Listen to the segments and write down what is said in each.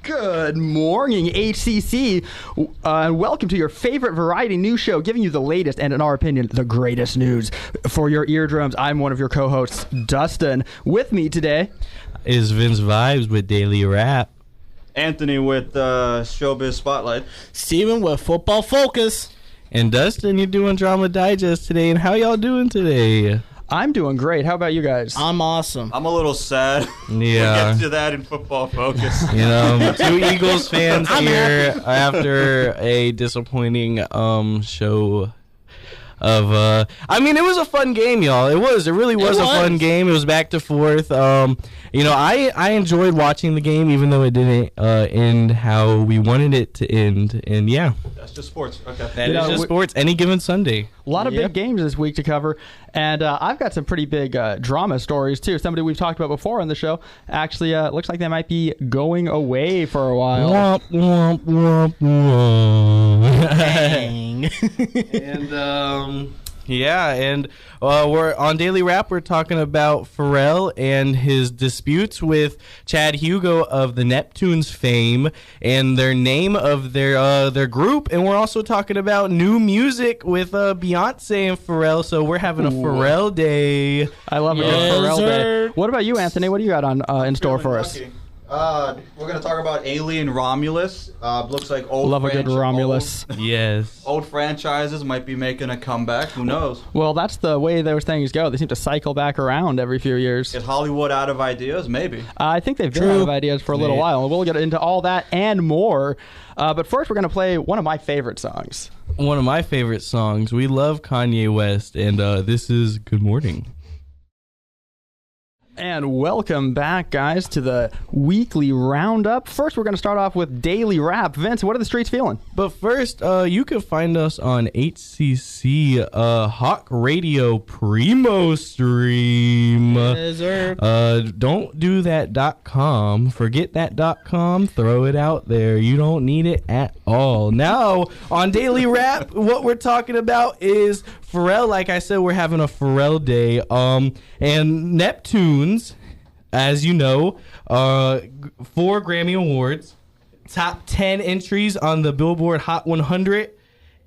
Good morning, HCC. Welcome to your favorite variety news show, giving you the latest and, in our opinion, the greatest news for your eardrums. I'm one of your co-hosts, Dustin. With me today is Vince Vibes with Daily Rap. Anthony with Showbiz Spotlight. Steven with Football Focus. And Dustin, you're doing Drama Digest today. And how y'all doing today? I'm doing great. How about you guys? I'm awesome. I'm a little sad. Yeah. We'll get to that in Football Focus. You know, two Eagles fans here after a disappointing show of it was a fun game, y'all. It really was a fun game. It was back to forth. I enjoyed watching the game, even though it didn't end how we wanted it to end. And yeah, that's just sports. Okay, that is just sports. Any given Sunday. A lot of big games this week to cover, and I've got some pretty big drama stories too. Somebody we've talked about before on the show actually looks like they might be going away for a while. Womp, womp, womp, womp. Dang. And we're on Daily Rap. We're talking about Pharrell and his disputes with Chad Hugo of the Neptunes fame and their name of their group. And we're also talking about new music with Beyonce and Pharrell. So we're having a Pharrell day. I love a good Pharrell day. What about you, Anthony? What do you got on in store for us? We're going to talk about Alien Romulus. Looks like old. Love a good Romulus. Yes. Old franchises might be making a comeback. Who knows? Well, that's the way those things go. They seem to cycle back around every few years. Is Hollywood out of ideas? Maybe. I think they've been out of ideas for a little while, and we'll get into all that and more. But first, we're going to play one of my favorite songs. One of my favorite songs. We love Kanye West, and this is Good Morning. And welcome back, guys, to the Weekly Roundup. First, we're going to start off with Daily Rap. Vince, what are the streets feeling? But first, you can find us on HCC Hawk Radio Primo Stream. Don't do that .com. Forget that .com. Throw it out there. You don't need it at all. Now, on Daily Rap, what we're talking about is Pharrell. Like I said, we're having a Pharrell day. And Neptunes, as you know, 4 Grammy Awards, top 10 entries on the Billboard Hot 100,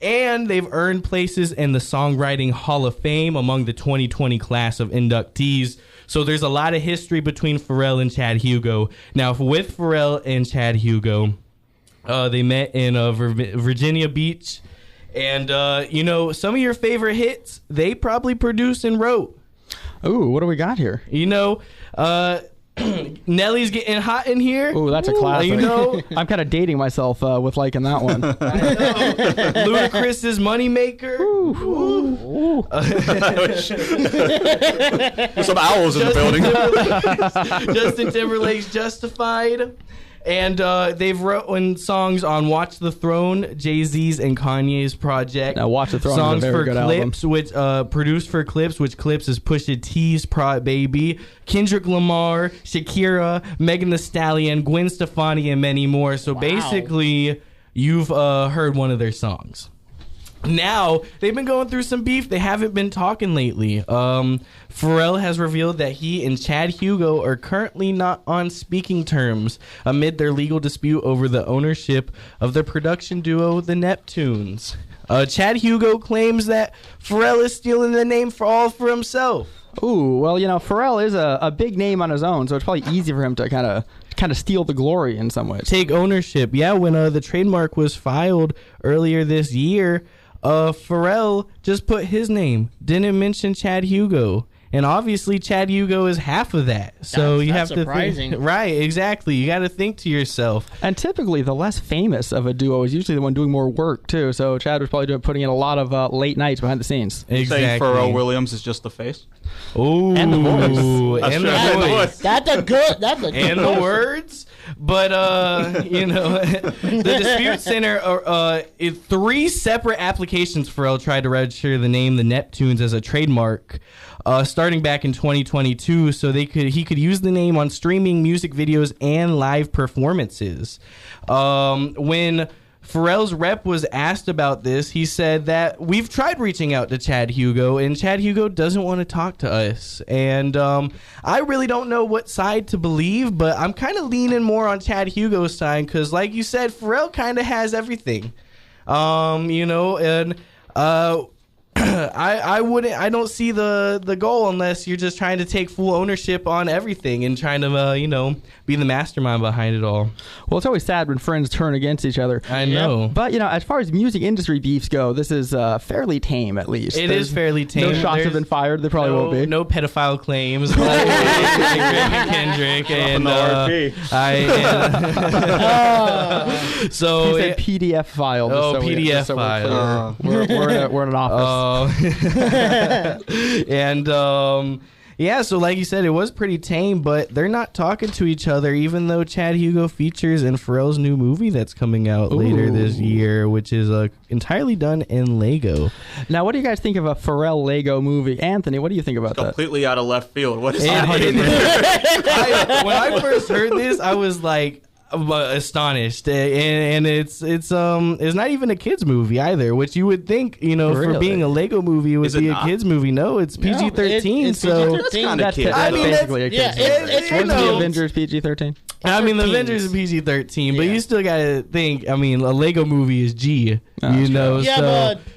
and they've earned places in the Songwriting Hall of Fame among the 2020 class of inductees. So there's a lot of history between Pharrell and Chad Hugo. Now, with Pharrell and Chad Hugo, they met in Virginia Beach, and some of your favorite hits, they probably produced and wrote. Ooh, what do we got here? Nelly's Getting Hot in Here. Ooh, that's a classic. I'm kind of dating myself with liking that one. Ludacris's Moneymaker. Ooh. There's some owls in the building. Justin Timberlake's Justified. And they've written songs on Watch the Throne, Jay-Z's and Kanye's project. Now, Watch the Throne songs is a very good Clips, album. Which produced for Clips, which Clips is Pusha T's Baby, Kendrick Lamar, Shakira, Megan Thee Stallion, Gwen Stefani, and many more. So basically, you've heard one of their songs. Now, they've been going through some beef. They haven't been talking lately. Pharrell has revealed that he and Chad Hugo are currently not on speaking terms amid their legal dispute over the ownership of the production duo, the Neptunes. Chad Hugo claims that Pharrell is stealing the name for himself. Ooh, well, Pharrell is a big name on his own, so it's probably easy for him to kind of steal the glory in some ways. Take ownership. Yeah, when the trademark was filed earlier this year, Pharrell just put his name, didn't mention Chad Hugo. And obviously, Chad Hugo is half of that. So you have to surprising. think. Right, exactly. You got to think to yourself. And typically, the less famous of a duo is usually the one doing more work, too. So Chad was probably putting in a lot of late nights behind the scenes. Exactly. Saying Pharrell Williams is just the face. Ooh. And the voice. And the voice. That's a good And the words. But, the Dispute Center, 3 separate applications Pharrell tried to register the name The Neptunes as a trademark, starting back in 2022, so he could use the name on streaming music videos and live performances. When Pharrell's rep was asked about this. He said that we've tried reaching out to Chad Hugo, and Chad Hugo doesn't want to talk to us. And I really don't know what side to believe, but I'm kind of leaning more on Chad Hugo's side because, like you said, Pharrell kind of has everything. I don't see the goal unless you're just trying to take full ownership on everything and trying to be the mastermind behind it all. Well, it's always sad when friends turn against each other. I know. But as far as music industry beefs go, this is fairly tame, at least. It is fairly tame. No shots have been fired. They probably won't be. No pedophile claims. Kendrick and so he said PDF file. PDF file. We're in an office. And so like you said, it was pretty tame, but they're not talking to each other, even though Chad Hugo features in Pharrell's new movie that's coming out later this year, which is entirely done in Lego. Now, what do you guys think of a Pharrell Lego movie? Anthony, what do you think about that? Completely out of left field. What is When I first heard this, I was like, astonished, and it's not even a kids movie either, which you would think for being a Lego movie it would be a kids movie. No, it's PG-13. It's so PG-13. That's basically a kids movie. it's the Avengers PG-13. I mean, the Avengers is PG-13, but you still gotta think. I mean, a Lego movie is G. So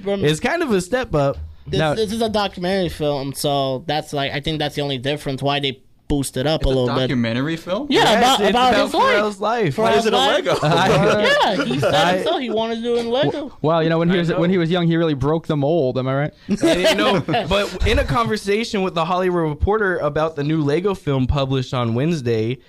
it's kind of a step up. This is a documentary film, so I think that's the only difference why they boost it up a little bit. Documentary film? Yeah, it's about his Pharrell's life. Why is it a Lego? Yeah, he said so. He wanted to do it in Lego. Well, when he was young, he really broke the mold. Am I right? And, but in a conversation with the Hollywood Reporter about the new Lego film published on Wednesday,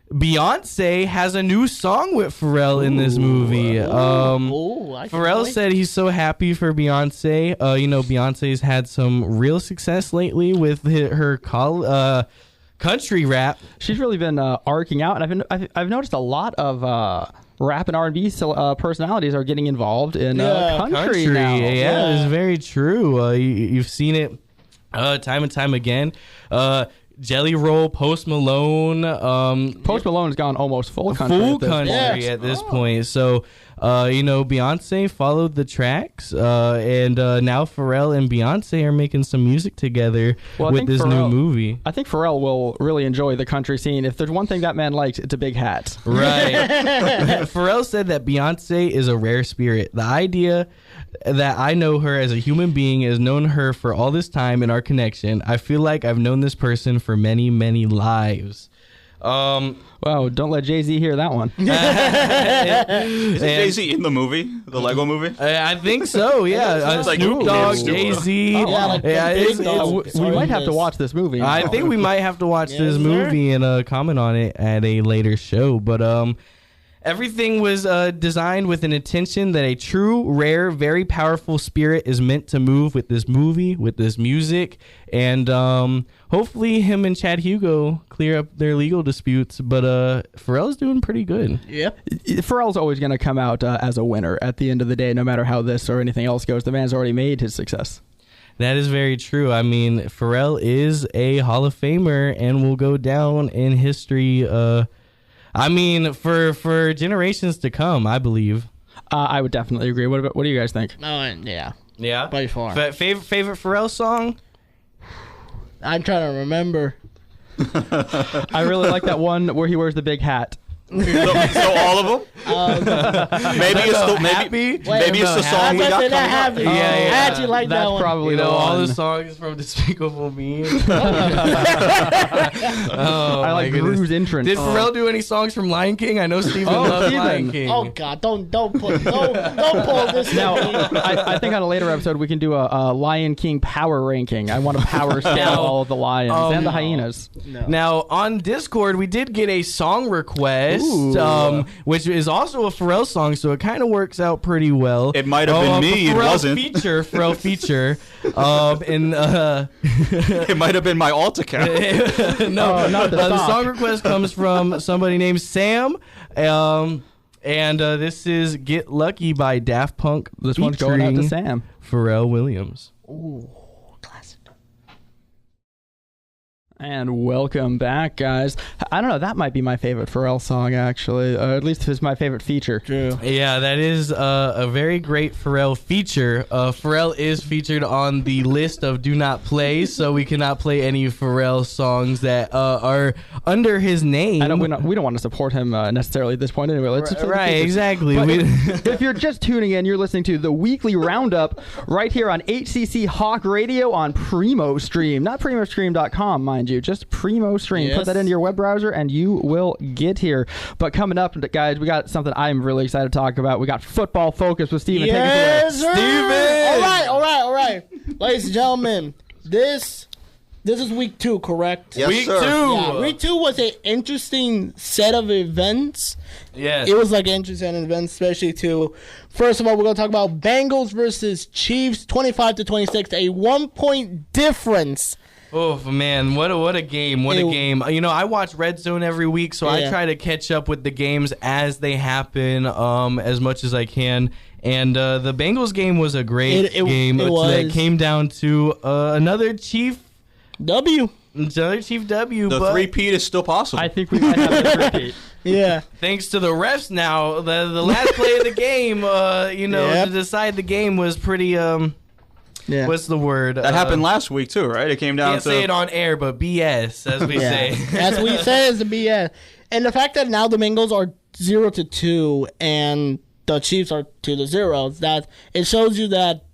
Beyonce has a new song with Pharrell in this movie. Pharrell said he's so happy for Beyonce. Beyonce's had some real success lately with her country rap. She's really been arcing out, and I've noticed a lot of rap and R&B personalities are getting involved in country now. Yeah, it's very true. You've seen it time and time again. Jelly Roll, Post Malone. Post Malone's gone almost full country. At this point. So, Beyonce followed the tracks, and now Pharrell and Beyonce are making some music together with this new movie. I think Pharrell will really enjoy the country scene. If there's one thing that man likes, it's a big hat. Right. Pharrell said that Beyonce is a rare spirit. The idea that I know her as a human being, has known her for all this time in our connection. I feel like I've known this person for many, many lives. Wow, don't let Jay-Z hear that one. Is Jay-Z in the movie? The Lego movie? I think so, yeah. Snoop Dogg, Jay-Z. We might have to watch this movie. I think we might have to watch this movie and comment on it at a later show. But everything was designed with an intention that a true, rare, very powerful spirit is meant to move with this movie, with this music, and hopefully him and Chad Hugo clear up their legal disputes. But Pharrell's doing pretty good. Yep. Pharrell's always going to come out as a winner at the end of the day, no matter how this or anything else goes. The man's already made his success. That is very true. I mean, Pharrell is a Hall of Famer and will go down in history for generations to come, I believe. I would definitely agree. What do you guys think? Yeah. By far. Favorite Pharrell song? I'm trying to remember. I really like that one where he wears the big hat. So all of them? Maybe it's the song we got coming up. I actually like that one. Probably all the songs from Despicable Me. I like Gru's entrance. Did Pharrell do any songs from Lion King? I know Steven loves Lion King. Oh God, don't pull this. Now, I think on a later episode we can do a Lion King power ranking. I want to power scale all of the lions and the hyenas. No. Now on Discord we did get a song request. Which is also a Pharrell song, so it kind of works out pretty well. It might have been me. It wasn't. Pharrell feature. It might have been my alt account. No, not the song request comes from somebody named Sam. And this is "Get Lucky" by Daft Punk. This one's going out to Sam. Pharrell Williams. Ooh, classic. And welcome back, guys. I don't know, that might be my favorite Pharrell song, actually. At least it's my favorite feature. True. Yeah, that is a very great Pharrell feature. Pharrell is featured on the list of do not play, so we cannot play any Pharrell songs that are under his name. I know we don't want to support him necessarily at this point anyway. Let's right, exactly. If you're just tuning in, you're listening to the Weekly Roundup right here on HCC Hawk Radio on Primo Stream. Not PrimoStream.com, mind you, just Primo Stream. Yes. Put that into your web browser and you will get here. But coming up, guys, we got something I'm really excited to talk about. We got Football Focus with Steven. Yes, Take us away. Steven! All right. Ladies and gentlemen, this is week 2, correct? Yes, Week sir. 2. Yeah, week 2 was an interesting set of events. Yes. It was like an interesting event, especially first of all, we're going to talk about Bengals versus Chiefs, 25-26, a 1-point difference. Oh man, what a game! What a game! You know, I watch Red Zone every week, so I try to catch up with the games as they happen, as much as I can. And the Bengals game was a great game. That came down to another Chief W. Another Chief W. The three-peat is still possible. I think we might have a repeat. Yeah. Thanks to the refs now, the last play of the game, to decide the game was pretty. Yeah. What's the word? That happened last week too, right? It came down Can't to say it on air, but BS, as we say. As we say, is the BS. And the fact that now the Bengals are 0-2 and the Chiefs are 2-0, that it shows you that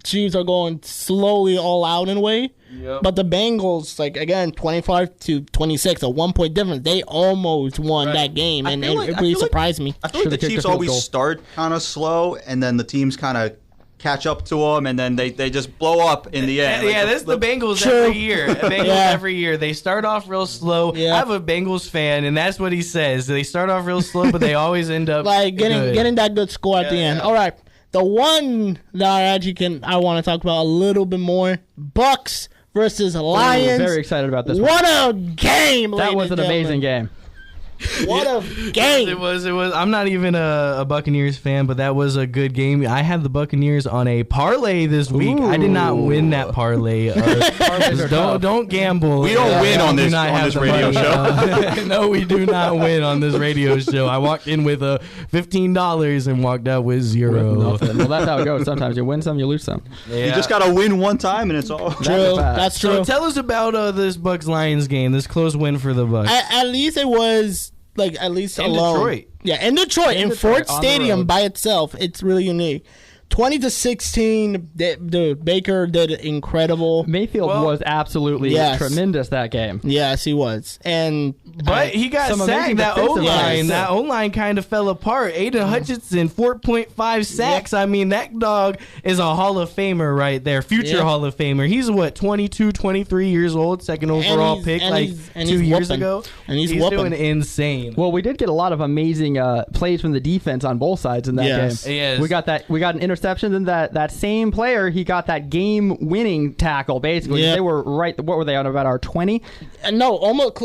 Chiefs are going slowly all out in a way. Yep. But the Bengals, like again, 25-26, a 1-point difference. They almost won that game, and it really surprised me. I feel like the Chiefs always start kind of slow, and then the teams kind of catch up to them, and then they just blow up in the end. Yeah, this is the Bengals every year. Every year. They start off real slow. Yeah. I have a Bengals fan, and that's what he says. They start off real slow, but they always end up like getting that good score at the end. Yeah. All right. The one that I want to talk about a little bit more, Bucks versus Lions. Very excited about this What a game, That was an amazing game. What a game. It was. I'm not even a Buccaneers fan, but that was a good game. I had the Buccaneers on a parlay this week. Ooh. I did not win that parlay. Don't gamble. We don't win on this radio show. No, we do not win on this radio show. I walked in with $15 and walked out with zero. Nothing. Well, that's how it goes. Sometimes you win some, you lose some. Yeah. You just gotta win one time, and it's all True. That's true. So tell us about this Bucks-Lions game. This close win for the Bucks. At least it was at least in alone. Detroit. Yeah, in Detroit, in Ford Stadium by itself. It's really unique. 20-16, the Baker did incredible. Mayfield was absolutely tremendous that game. Yes, he was. But he got sacked. That O-line kind of fell apart. Aiden Hutchinson, 4.5 sacks. Yep. I mean, that dog is a Hall of Famer right there. Future Hall of Famer. He's 22, 23 years old, second overall pick 2 years ago. And he's doing insane. Well, we did get a lot of amazing plays from the defense on both sides in that game. Yes. We got an interception, then that same player, he got that game-winning tackle, basically. They were right, what were they, on about our 20? No, almost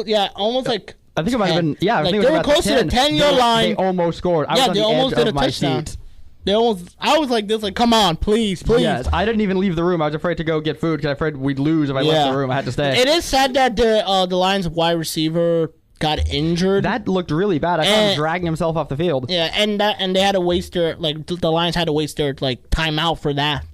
like I think it might have been, I think they were close to the 10-yard line. They almost scored. I was on they the almost edge did of a my touchdown. seat. I was like this, come on, please. Yes, I didn't even leave the room. I was afraid to go get food because I was afraid we'd lose if I left the room. I had to stay. It is sad that the Lions wide receiver got injured. That looked really bad. I saw him dragging himself off the field. Yeah, and they had to waste their the Lions had to waast their timeout for that.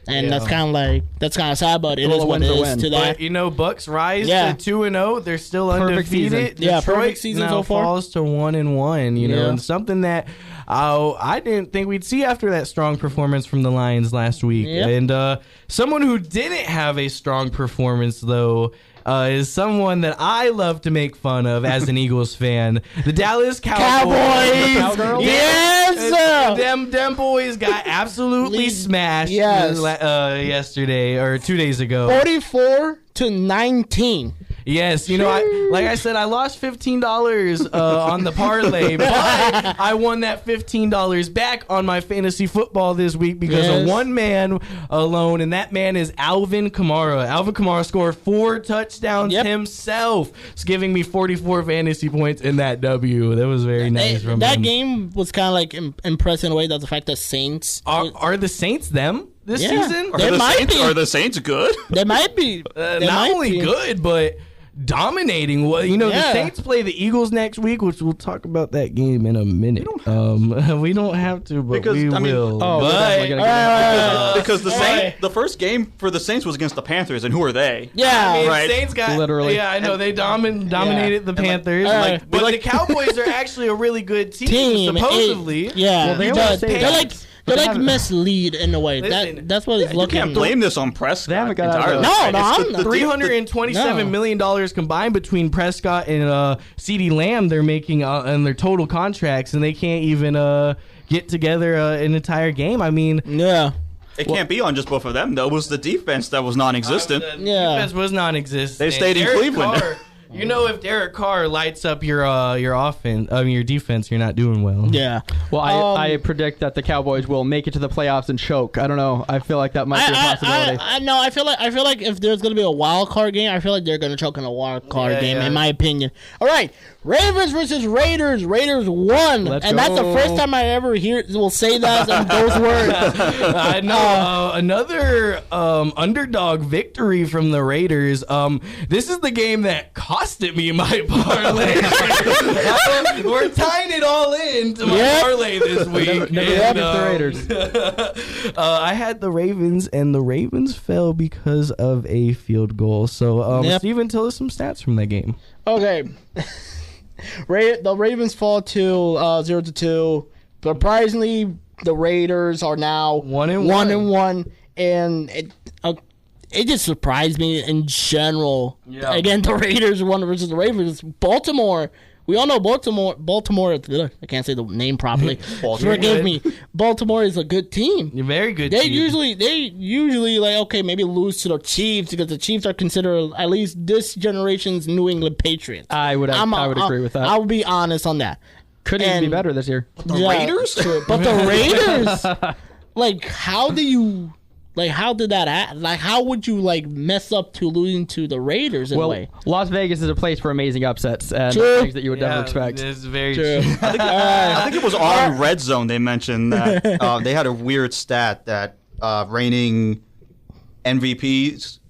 And that's kind of sad, but it is what it is to that. But Bucks rise to 2-0. They're still undefeated. Yeah, Detroit perfect season now so far. falls to 1-1. You know, and something that I didn't think we'd see after that strong performance from the Lions last week. Yep. And someone who didn't have a strong performance though. Is someone that I love to make fun of as an Eagles fan. The Dallas Cowboys. Yes! Them boys got absolutely smashed yesterday or 2 days ago. 44-19. Yes, like I said, I lost $15 on the parlay, but I won that $15 back on my fantasy football this week because of one man alone, and that man is Alvin Kamara. Alvin Kamara scored 4 touchdowns himself. It's giving me 44 fantasy points in that W. That was very nice from him. That game was kind of impressive in a way that the fact that Saints... Are the Saints them this season? Are the Saints good? They might be. Not only good, but... dominating. Well, the Saints play the Eagles next week, which we'll talk about that game in a minute. We don't have to, but we will. Because the first game for the Saints was against the Panthers, and who are they? Yeah, right. Saints got literally. Yeah, I know they dominated the Panthers. But the Cowboys are actually a really good team. Supposedly. They're like mislead in a way. That's what it's looking. You can't blame this on Prescott. They haven't got entirely. I'm not. $327 million combined between Prescott and CeeDee Lamb. They're making in their total contracts, and they can't even get together an entire game. I mean, It can't be on just both of them, though. It was the defense that was non-existent. Defense was non-existent. They stayed in Cleveland. If Derek Carr lights up your offense, your defense, you're not doing well. Yeah. Well, I predict that the Cowboys will make it to the playoffs and choke. I don't know. I feel like that might be a possibility. I feel like if there's gonna be a wild card game, I feel like they're gonna choke in a wild card game, in my opinion. All right, Ravens versus Raiders. Raiders won, that's the first time I ever will say that in those words. I know. Another underdog victory from the Raiders. This is the game that costed me my parlay. We're tying it all into my parlay this week. The Raiders. I had the Ravens, and the Ravens fell because of a field goal. So, Steven, tell us some stats from that game. Okay. The Ravens fall to 0-2. Surprisingly, the Raiders are now 1-1, and it just surprised me in general. Yeah. Again, the Raiders won versus the Ravens. Baltimore. We all know Baltimore. I can't say the name properly. Forgive me. Baltimore is a good team. A very good team. They usually maybe lose to the Chiefs because the Chiefs are considered at least this generation's New England Patriots. I would agree with that. I'll be honest on that. Could even be better this year. The Raiders? But the Raiders, how do you... how did that happen? How would you, mess up to losing to the Raiders in a way? Las Vegas is a place for amazing upsets and things that you would never expect. It's very true. I think it was on Red Zone they mentioned that they had a weird stat that reigning MVPs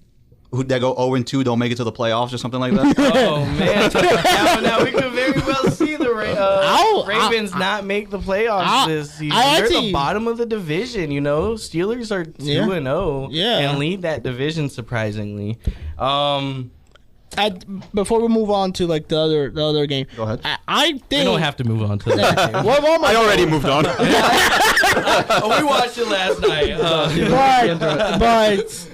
that go 0-2 don't make it to the playoffs or something like that. Oh, man. Now we could very well see the Ravens not make the playoffs this season. They're at the bottom of the division, Steelers are 2-0 and lead that division surprisingly. Before we move on to the other game, go ahead. I think we don't have to move on to that game. I already moved on. We watched it last night. But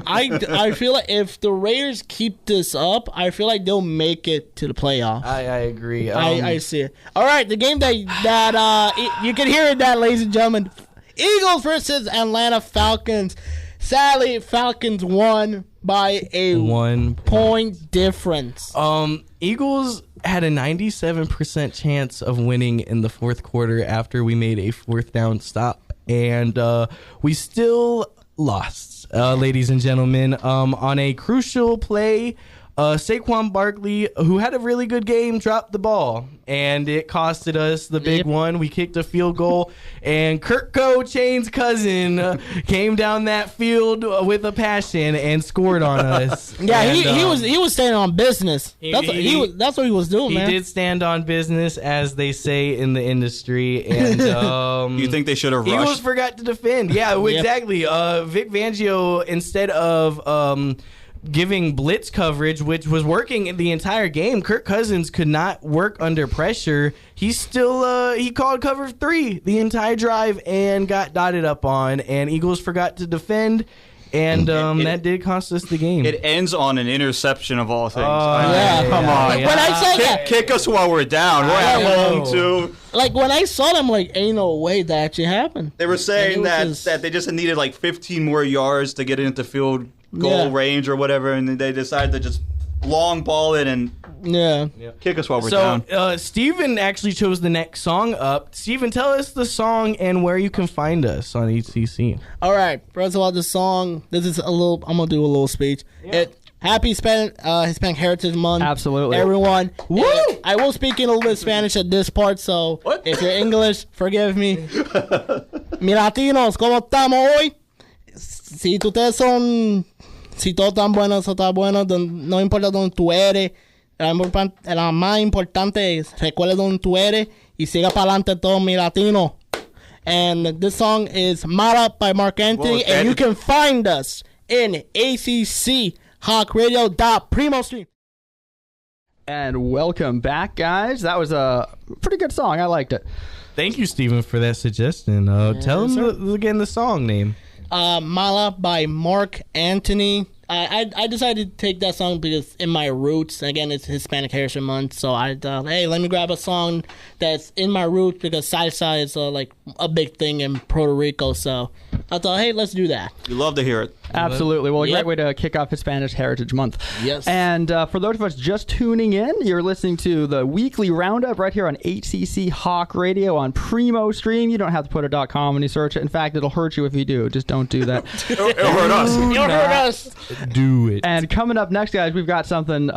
I feel like if the Raiders keep this up, I feel like they'll make it to the playoffs. I agree. I see it. All right, the game that you can hear it, ladies and gentlemen. Eagles versus Atlanta Falcons. Sadly, Falcons won by a 1 point difference. Eagles had a 97% chance of winning in the fourth quarter after we made a fourth down stop, and we still lost. Ladies and gentlemen, on a crucial play, Saquon Barkley, who had a really good game, dropped the ball, and it costed us the big one. We kicked a field goal, and Kirko Chain's cousin came down that field with a passion and scored on us. Yeah, and, he was standing on business. That's what he was doing, man. He did stand on business, as they say in the industry. And you think they should have rushed? Eagles forgot to defend. Yeah, exactly. Vic Fangio, instead of giving blitz coverage, which was working in the entire game, Kirk Cousins could not work under pressure. He still he called cover 3 the entire drive and got dotted up on, and Eagles forgot to defend, and that did cost us the game. It ends on an interception of all things. Come on. Yeah. When I saw kick us while we're down. We're at home too. When I saw them, ain't no way that actually happened. They were saying that they just needed 15 more yards to get into field goal range or whatever, and they decided to just long ball it and kick us while we're down. So Steven actually chose the next song up. Steven, tell us the song and where you can find us on HCC. All right. First of all, the song, I'm going to do a little speech. Yeah. Happy Hispanic Heritage Month. Absolutely. Everyone. Woo! I will speak in a little bit Spanish at this part, so if you're English, forgive me. Mi latinos, ¿cómo estamos hoy? Si ustedes son si todo tan bueno, eso está bueno. No importa dónde tú eres. La más importante es recuerda dónde tú eres y siga para adelante todo mi latino. And this song is Mala by Mark Anthony, and you can find us in ACCHawkRadio.Primo Stream. And welcome back, guys. That was a pretty good song. I liked it. Thank you, Stephen, for that suggestion. Tell him again the song name. Mala by Mark Anthony. I decided to take that song because in my roots, again, it's Hispanic Heritage Month, so I thought, hey, let me grab a song that's in my roots because salsa is like a big thing in Puerto Rico, so I thought, hey, let's do that. You love to hear it. Absolutely. Well, a great way to kick off Hispanic Heritage Month. Yes. And for those of us just tuning in, you're listening to the Weekly Roundup right here on HCC Hawk Radio on Primo Stream. You don't have to put a .com when you search it. In fact, it'll hurt you if you do. Just don't do that. It'll hurt us. You'll hurt us. Do it. And coming up next, guys, we've got something,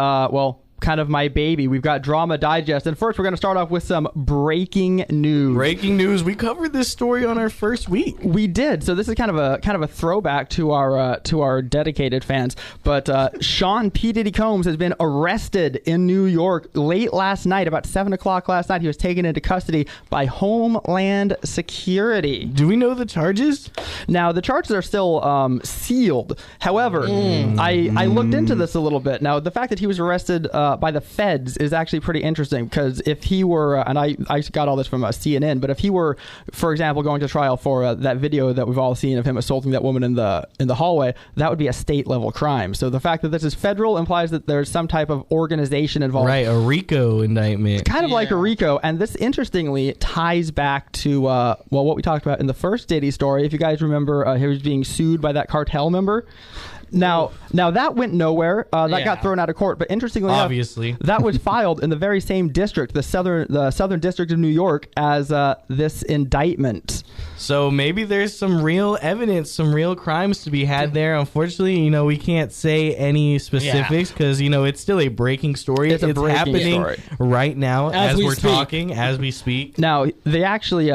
kind of my baby. We've got Drama Digest. And first, we're going to start off with some breaking news. Breaking news. We covered this story on our first week. We did. So this is kind of a throwback to our dedicated fans. But Sean P. Diddy Combs has been arrested in New York late last night, about 7 o'clock last night. He was taken into custody by Homeland Security. Do we know the charges? Now, the charges are still sealed. However, I looked into this a little bit. Now, the fact that he was arrested by the feds is actually pretty interesting because if he were, and I got all this from CNN, but if he were, for example, going to trial for that video that we've all seen of him assaulting that woman in the hallway, that would be a state level crime. So the fact that this is federal implies that there's some type of organization involved. Right, a RICO indictment. It's kind of like a RICO, and this interestingly ties back to what we talked about in the first Diddy story. If you guys remember, he was being sued by that cartel member. Now that went nowhere. That got thrown out of court. But interestingly enough, that was filed in the very same district, the Southern District of New York, as this indictment. So maybe there's some real evidence, some real crimes to be had there. Unfortunately, we can't say any specifics because it's still a breaking story. It's happening right now as we're talking, as we speak. Now they actually.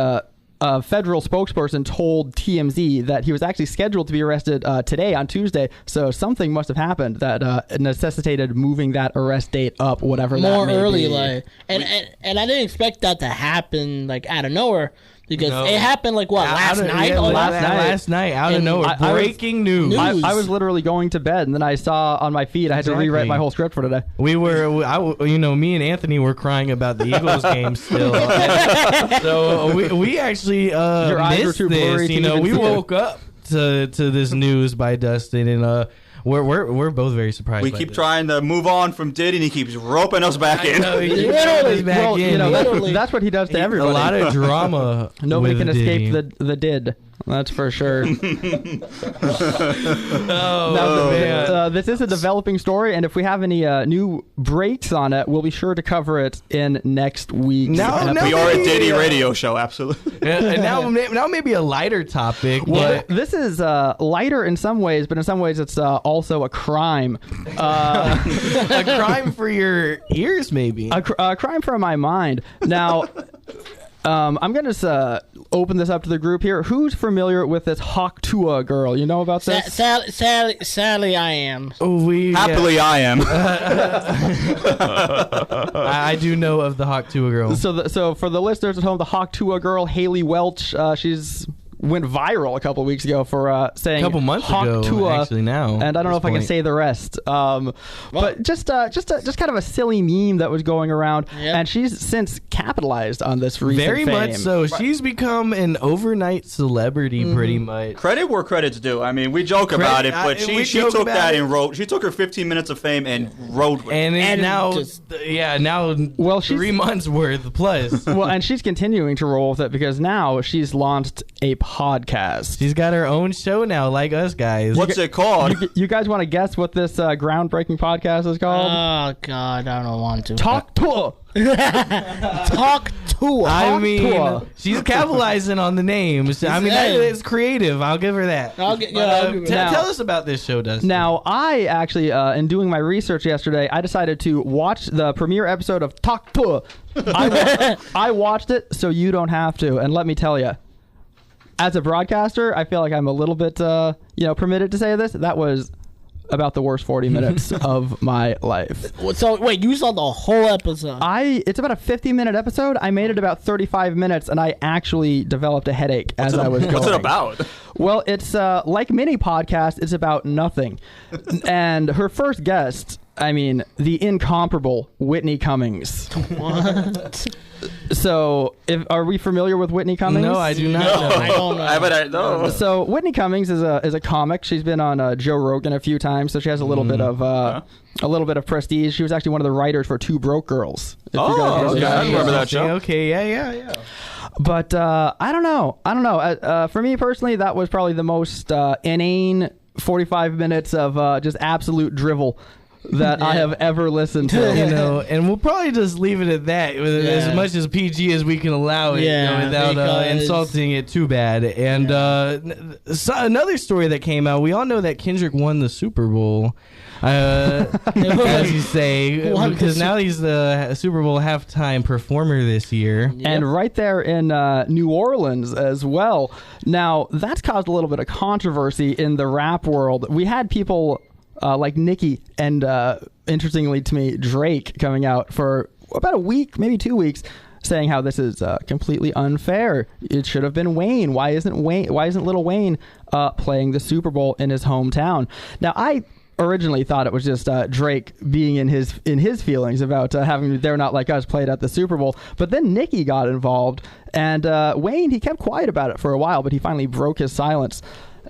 A federal spokesperson told TMZ that he was actually scheduled to be arrested today on Tuesday. So something must have happened that necessitated moving that arrest date up, whatever more that may early, be. and I didn't expect that to happen like out of nowhere. Because it happened like what last night? Last night out of nowhere. Breaking news. I was literally going to bed, and then I saw on my feed I had to rewrite my whole script for today. Me and Anthony were crying about the Eagles game still. So we actually missed this. We woke up to this news by Dustin, and we're both very surprised. We keep trying to move on from Diddy, and he keeps roping us back in. Literally, that's what he does to everybody. A lot of drama. Nobody can escape the did. That's for sure. This is a developing story, and if we have any new breaks on it, we'll be sure to cover it in next week's episode. We are a Diddy radio show, absolutely. And now maybe a lighter topic. Well, this is lighter in some ways, but in some ways it's also a crime. A crime for your ears, maybe. A crime for my mind. Now... I'm going to open this up to the group here. Who's familiar with this Talk Tuah girl? You know about this? Sadly, I am. Happily, I am. I do know of the Talk Tuah girl. So for the listeners at home, the Talk Tuah girl, Haley Welch, she's went viral a couple weeks ago for saying a couple months ago, Tuah, actually now. And I don't know if I can say the rest. But just kind of a silly meme that was going around, and she's since capitalized on this recent very fame. much so. She's become an overnight celebrity, pretty much. Credit where credit's due. I mean, we joke about it, but she took that and wrote. She took her 15 minutes of fame and wrote with it. And now, well, 3 months worth plus. Well, and she's continuing to roll with it because now she's launched a podcast. She's got her own show now, like us guys. What's it called? You guys want to guess what this groundbreaking podcast is called? Oh God, I don't want to. Talk Tuah. Talk Tuah. I mean, she's capitalizing on the names. I mean, it's creative. I'll give her that. Tell us about this show, Dustin. Now, I actually, in doing my research yesterday, I decided to watch the premiere episode of Talk Tuah. I watched it, so you don't have to. And let me tell you, as a broadcaster, I feel like I'm a little bit, permitted to say this. That was about the worst 40 minutes of my life. So wait, you saw the whole episode? It's about a 50-minute episode. I made it about 35 minutes, and I actually developed a headache as I was going. What's it about? Well, it's like mini podcast. It's about nothing. And her first guest, I mean, the incomparable Whitney Cummings. What? So, are we familiar with Whitney Cummings? No, I do not know. I don't know. I know. So Whitney Cummings is a comic. She's been on Joe Rogan a few times, so she has a little bit of prestige. She was actually one of the writers for Two Broke Girls. If you guys okay. I remember that show. Okay, yeah. But I don't know. For me personally, that was probably the most inane 45 minutes of just absolute drivel that I have ever listened to. And we'll probably just leave it at that, as much as PG as we can allow it, without insulting it too bad. And another story that came out, we all know that Kendrick won the Super Bowl. As you say, because now he's the Super Bowl halftime performer this year. Yep. And right there in New Orleans as well. Now, that's caused a little bit of controversy in the rap world. We had people like Nicki and, interestingly to me, Drake coming out for about a week, maybe 2 weeks, saying how this is completely unfair. It should have been Wayne. Why isn't Lil Wayne playing the Super Bowl in his hometown? Now, I originally thought it was just Drake being in his feelings about having They're Not Like Us played at the Super Bowl, but then Nicki got involved, and Wayne, he kept quiet about it for a while, but he finally broke his silence,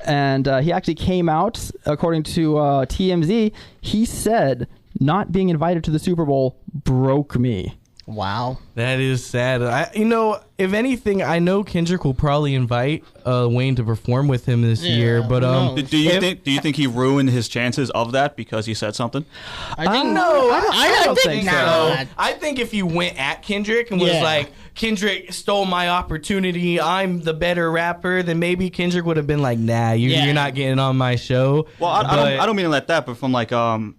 and he actually came out, according to TMZ, he said not being invited to the Super Bowl broke me. Wow. That is sad. If anything, I know Kendrick will probably invite Wayne to perform with him this year. But do you think he ruined his chances of that because he said something? I think no. I don't think so. I think if he went at Kendrick and was like, Kendrick stole my opportunity, I'm the better rapper, then maybe Kendrick would have been like, nah, you're not getting on my show. Well, I don't mean to let that, but from like a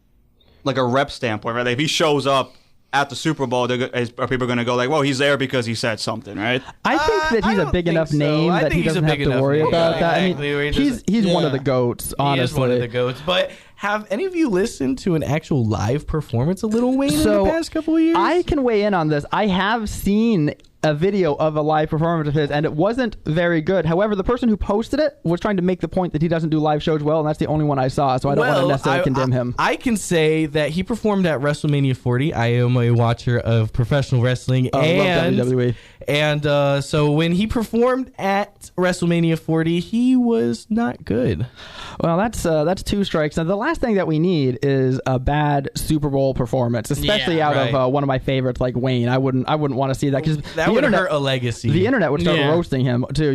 rep standpoint, right? Like if he shows up at the Super Bowl, are people going to go like, well, he's there because he said something, right? I think that he's a big enough name that he doesn't have to worry about that. Exactly. I mean, he's one of the GOATs, honestly. He is one of the GOATs. But have any of you listened to an actual live performance of Lil Wayne in the past couple of years? I can weigh in on this. I have seen a video of a live performance of his, and it wasn't very good. However, the person who posted it was trying to make the point that he doesn't do live shows well, and that's the only one I saw, so I don't want to necessarily condemn him. I can say that he performed at WrestleMania 40. I am a watcher of professional wrestling and love WWE. And so when he performed at WrestleMania 40, he was not good. Well, that's two strikes. Now, the last thing that we need is a bad Super Bowl performance, especially out of one of my favorites like Wayne. I wouldn't want to see that, because that would hurt a legacy. The internet would start roasting him too.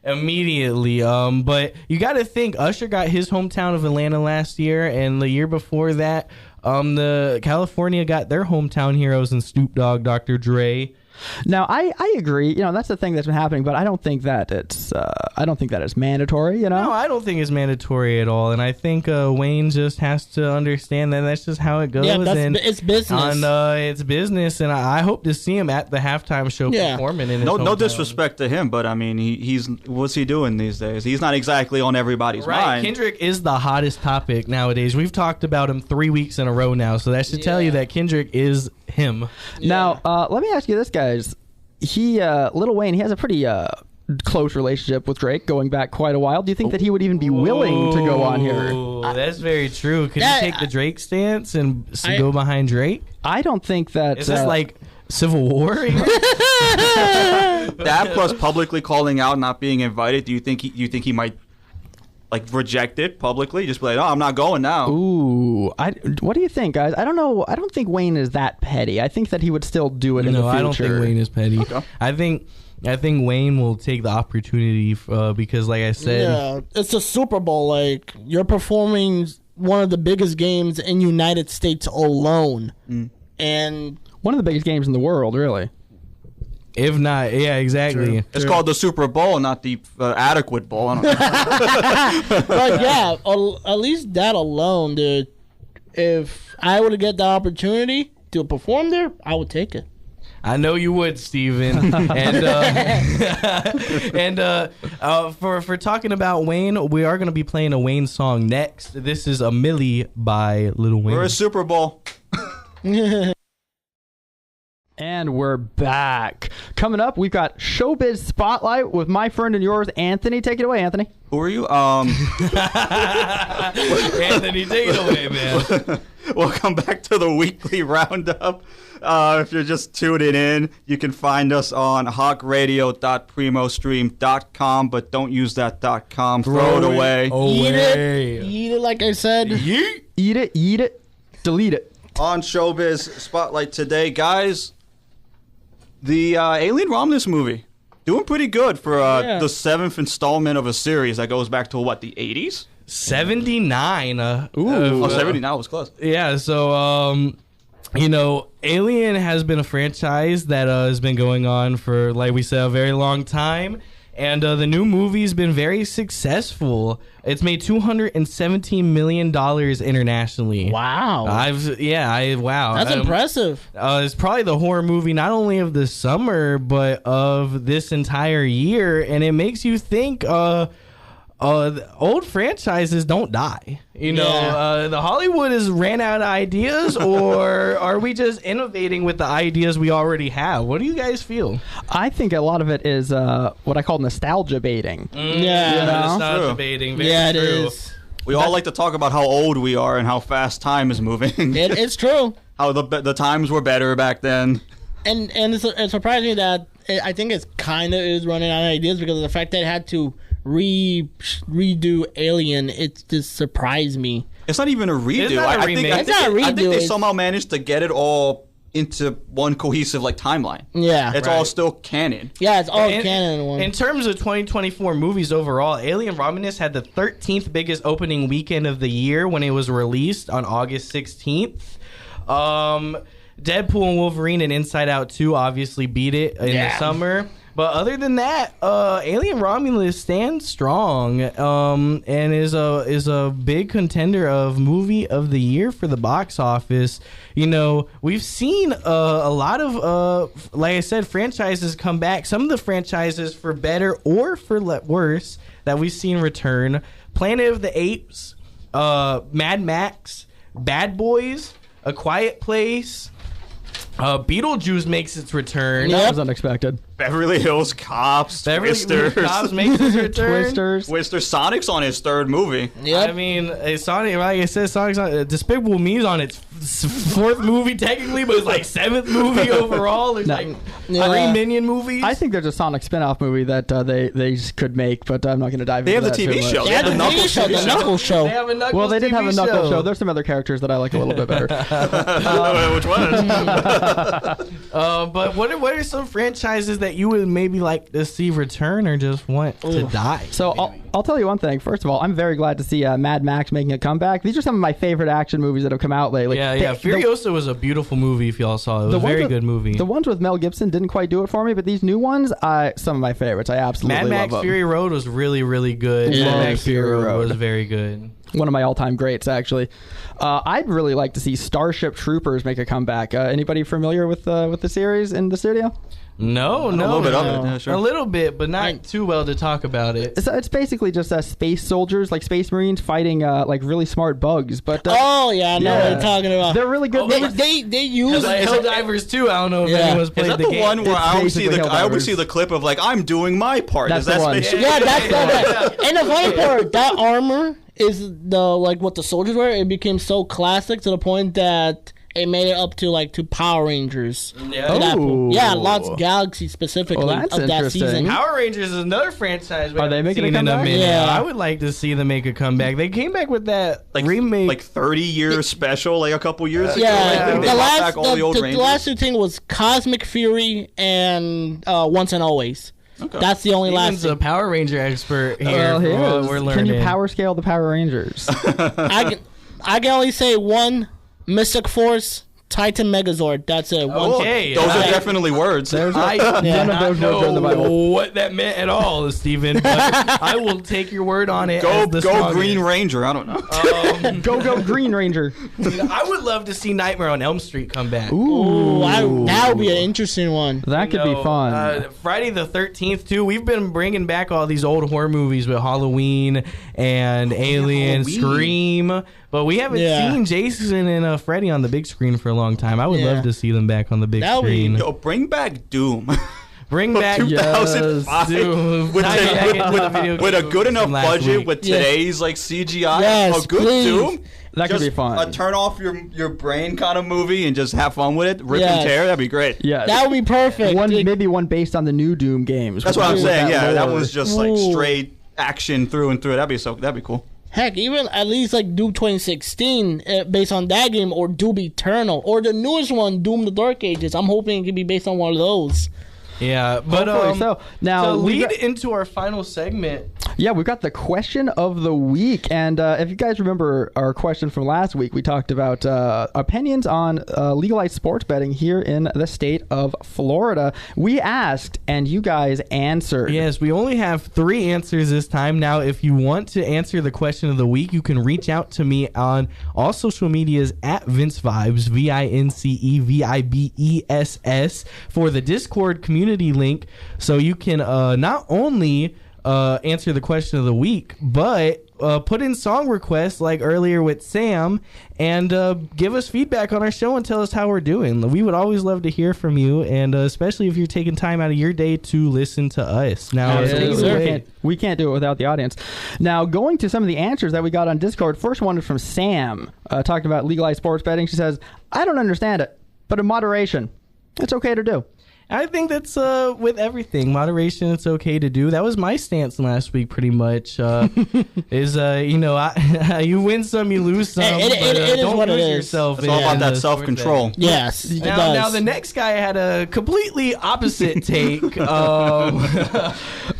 Immediately. But you got to think, Usher got his hometown of Atlanta last year, and the year before that, the California got their hometown heroes in Snoop Dogg, Dr. Dre. Now, I agree. That's the thing that's been happening, but I don't think that it's mandatory. No, I don't think it's mandatory at all, and I think Wayne just has to understand that that's just how it goes. Yeah, it's business. It's business, and I hope to see him at the halftime show performing in his hometown. No disrespect to him, but I mean, he's what's he doing these days? He's not exactly on everybody's mind. Kendrick is the hottest topic nowadays. We've talked about him 3 weeks in a row now, so that should tell you that Kendrick is him. Now, let me ask you this, guys. Lil Wayne, he has a pretty close relationship with Drake going back quite a while. Do you think that he would even be willing to go on here? That's very true. Could he take the Drake stance and go behind Drake? I don't think that... Is this like Civil War? That plus publicly calling out not being invited, do you think he might reject it publicly? Just be like, oh, I'm not going now. Ooh. What do you think, guys? I don't know. I don't think Wayne is that petty. I think that he would still do it in the future. No, I don't think Wayne is petty. Okay. I think Wayne will take the opportunity because, like I said... it's a Super Bowl. Like, you're performing one of the biggest games in United States alone. And... one of the biggest games in the world, really. If not, yeah, exactly. It's called the Super Bowl, not the adequate bowl. I don't know. But yeah, at least that alone, dude. If I were to get the opportunity to perform there, I would take it. I know you would, Steven. For talking about Wayne, we are going to be playing a Wayne song next. This is A Milli by Lil Wayne. We're a Super Bowl. And we're back. Coming up, we've got Showbiz Spotlight with my friend and yours, Anthony. Take it away, Anthony. Who are you? Anthony, take it away, man. Welcome back to the Weekly Roundup. If you're just tuning in, you can find us on hawkradio.primostream.com, but don't use that .com. Throw it away. Eat it like I said. Yeet. Eat it, delete it. On Showbiz Spotlight today, guys, the Alien Romulus movie. Doing pretty good for the 7th installment of a series that goes back to, what, the 80s? 79. 79 was close. Yeah, so, Alien has been a franchise that has been going on for, like we said, a very long time. And the new movie's been very successful. It's made $217 million internationally. Wow. Wow. That's impressive. It's probably the horror movie not only of the summer, but of this entire year. And it makes you think old franchises don't die. The Hollywood has ran out of ideas, or are we just innovating with the ideas we already have? What do you guys feel? I think a lot of it is what I call nostalgia baiting. Nostalgia baiting. Very true. It is. We all like to talk about how old we are and how fast time is moving. It's true. How the times were better back then. And it's surprising that I think it's kind of is running out of ideas because of the fact that it had to redo Alien. It just surprised me. It's not even a redo. It's not a remake. I It's not a think they redo. somehow managed to get it all into one cohesive timeline. Yeah. It's all still canon. Yeah, it's all canon in one. In terms of 2024 movies overall, Alien Romulus had the 13th biggest opening weekend of the year when it was released on August 16th. Deadpool and Wolverine and Inside Out 2 obviously beat it in the summer. But other than that, Alien Romulus stands strong and is a big contender of movie of the year for the box office. We've seen a lot of, like I said, franchises come back. Some of the franchises for better or for worse that we've seen return. Planet of the Apes, Mad Max, Bad Boys, A Quiet Place. Beetlejuice makes its return. That was unexpected. Beverly Hills Cops, Twisters. Cops makes its return. Twister. Sonic's on his 3rd movie. Yep. I mean, Sonic, like I said, Sonic's on Despicable Me is on its 4th movie technically, but it's like 7th movie overall. There's like 3 Minion movies. I think there's a Sonic spin-off movie that they could make, but I'm not going to dive They into have the that TV too much. show. They had the Knuckles show. The Knuckles show. They have a Knuckles Well, they did have a Knuckles show. show. There's some other characters that I like a little bit better. Which one? But what are some franchises that you would maybe like to see return or just want to die? So I'll tell you one thing. First of all, I'm very glad to see Mad Max making a comeback. These are some of my favorite action movies that have come out lately. Furiosa was a beautiful movie if y'all saw it. It was a very good movie. The ones with Mel Gibson didn't quite do it for me, but these new ones, some of my favorites. I absolutely Mad Max love them. Fury Road was really, really good. Yeah. Mad Max Fury Road was very good. One of my all-time greats, actually. I'd really like to see Starship Troopers make a comeback. Anybody familiar with the series in the studio? No. A little bit of it. Yeah, sure. A little bit, but not too well to talk about it. It's basically just space soldiers, like Space Marines, fighting like really smart bugs. But I know what you're talking about. They're really good. They use Helldivers 2. I don't know if anyone's played Is that the the game. one where It's I always see basically I always Helldivers. see the clip of like I'm doing my part? That's Is that the one. spaceship? Yeah, that's that. And the funny part, that armor is what the soldiers wear. It became so classic to the point that it made it up to Power Rangers. Yeah. Ooh. Yeah, Lost Galaxy specifically Well, that's of that interesting. season. Power Rangers is another franchise. Are they making a comeback? Yeah. I would like to see them make a comeback. They came back with that remake. Like 30-year special, like a couple years ago. I Yeah, think they the brought last back all the old the Rangers. last two things was Cosmic Fury and Once and Always. Okay. That's the only last Steven's a thing. Power Ranger expert here. Well, from what here's- we're learning. Can you power scale the Power Rangers? I can only say one: Mystic Force, Titan Megazord. That's it. Okay. Those are definitely words. There's I none of those words are in the Bible. know what that meant at all, Steven, but I will take your word on it. Go as the Green Ranger. I don't know. Go Green Ranger. I would love to see Nightmare on Elm Street come back. Ooh, that would be an interesting one. That could be fun. Friday the 13th, too. We've been bringing back all these old horror movies with Halloween and Alien, Halloween. Scream. But we haven't seen Jason and Freddy on the big screen for a long time. I would love to see them back on the big screen. Yo, bring back Doom. Bring back 2005 Doom. with a good enough budget week. with today's like CGI. Yes, A good please. Doom. That could Just be fun. A turn off your brain kind of movie and just have fun with it. Rip and tear. That'd be great. Yeah, That would be perfect. maybe one based on the new Doom games. That's what I'm saying. Yeah, that lore. was just like straight action through and through. That'd be cool. Heck, even at least like Doom 2016, based on that game, or Doom Eternal, or the newest one, Doom the Dark Ages. I'm hoping it could be based on one of those. Yeah, but Hopefully so. Now, to we lead into our final segment. Yeah, we've got the question of the week. And if you guys remember our question from last week, we talked about opinions on legalized sports betting here in the state of Florida. We asked, and you guys answered. Yes, we only have 3 answers this time. Now, if you want to answer the question of the week, you can reach out to me on all social medias at Vince Vibes, VinceVibess, for the Discord community link, so you can not only answer the question of the week, but put in song requests like earlier with Sam, and give us feedback on our show and tell us how we're doing. We would always love to hear from you, and especially if you're taking time out of your day to listen to us. Now, we can't do it without the audience. Now, going to some of the answers that we got on Discord, first one is from Sam, talking about legalized sports betting. She says, I don't understand it, but in moderation, it's okay to do. I think that's with everything. Moderation, it's okay to do. That was my stance last week, pretty much. You win some, you lose some. It is don't what it lose is. yourself. It's all about that self-control. Yes, it does. Now, the next guy had a completely opposite take.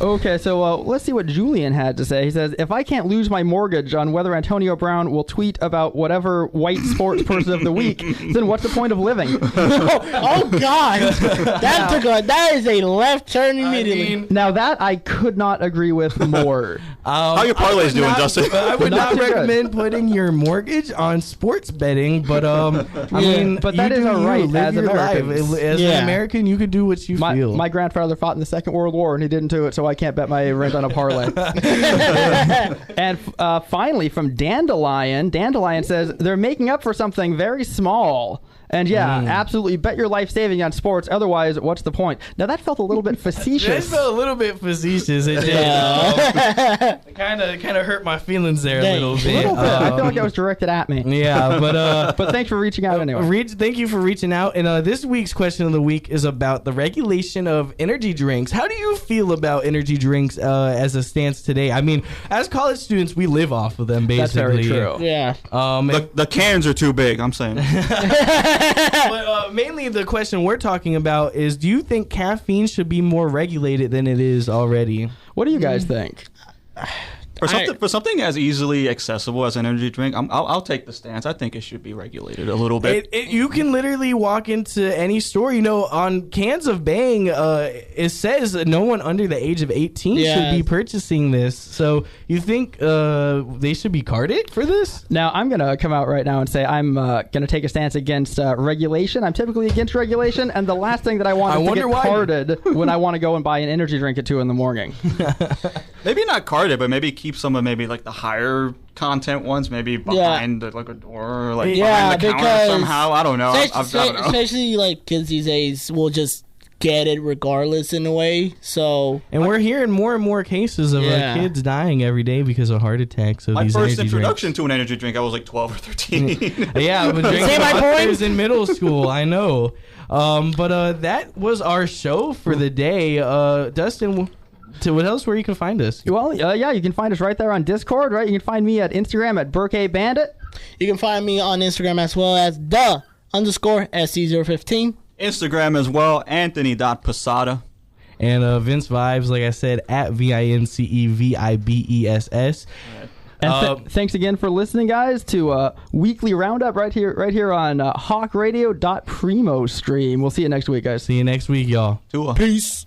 Okay, so let's see what Julian had to say. He says, if I can't lose my mortgage on whether Antonio Brown will tweet about whatever white sports person of the week, then what's the point of living? Oh God, that is a left turn immediately. Now that I could not agree with more. How your parlays doing, Dustin? I would Not not too good. recommend putting your mortgage on sports betting, but but that is our right as Americans. As an American, you could do what you feel. My grandfather fought in the Second World War and he didn't do it, so I can't bet my rent on a parlay. And finally, from Dandelion says they're making up for something very small. And absolutely bet your life saving on sports. Otherwise, what's the point? Now that felt a little bit facetious. It felt a little bit facetious. It did. It kind of hurt my feelings there a little bit. A little bit. I feel like that was directed at me. Yeah, but thanks for reaching out anyway. Thank you for reaching out. And this week's question of the week is about the regulation of energy drinks. How do you feel about energy drinks as a stance today? I mean, as college students, we live off of them basically. That's very true. Yeah. The cans are too big. I'm saying. But mainly the question we're talking about is, do you think caffeine should be more regulated than it is already? What do you guys think? For something as easily accessible as an energy drink, I'll take the stance. I think it should be regulated a little bit. You can literally walk into any store. On cans of Bang, it says no one under the age of 18 should be purchasing this. So you think they should be carded for this? Now, I'm going to come out right now and say I'm going to take a stance against regulation. I'm typically against regulation, and the last thing that I want is to get carded when I want to go and buy an energy drink at 2 in the morning. Maybe not carded, but maybe keep some of like the higher content ones, maybe behind like a door, or like behind the counter somehow. I don't know. I don't know. Especially like kids these days will just get it regardless in a way. So, and we're hearing more and more cases of kids dying every day because of heart attacks. So my first introduction to an energy drink, I was like 12 or 13. Yeah, but drinking monsters in middle school. I know. But that was our show for the day. Dustin, what else where you can find us? Well, you can find us right there on Discord, right? You can find me at Instagram at BurkABandit. You can find me on Instagram as well as _SC015. Instagram as well, Anthony.Posada. And Vince Vibes, like I said, at VinceVibess. And thanks again for listening, guys, to Weekly Roundup right here on hawkradio.primo stream. We'll see you next week, guys. See you next week, y'all. Tuah. Peace.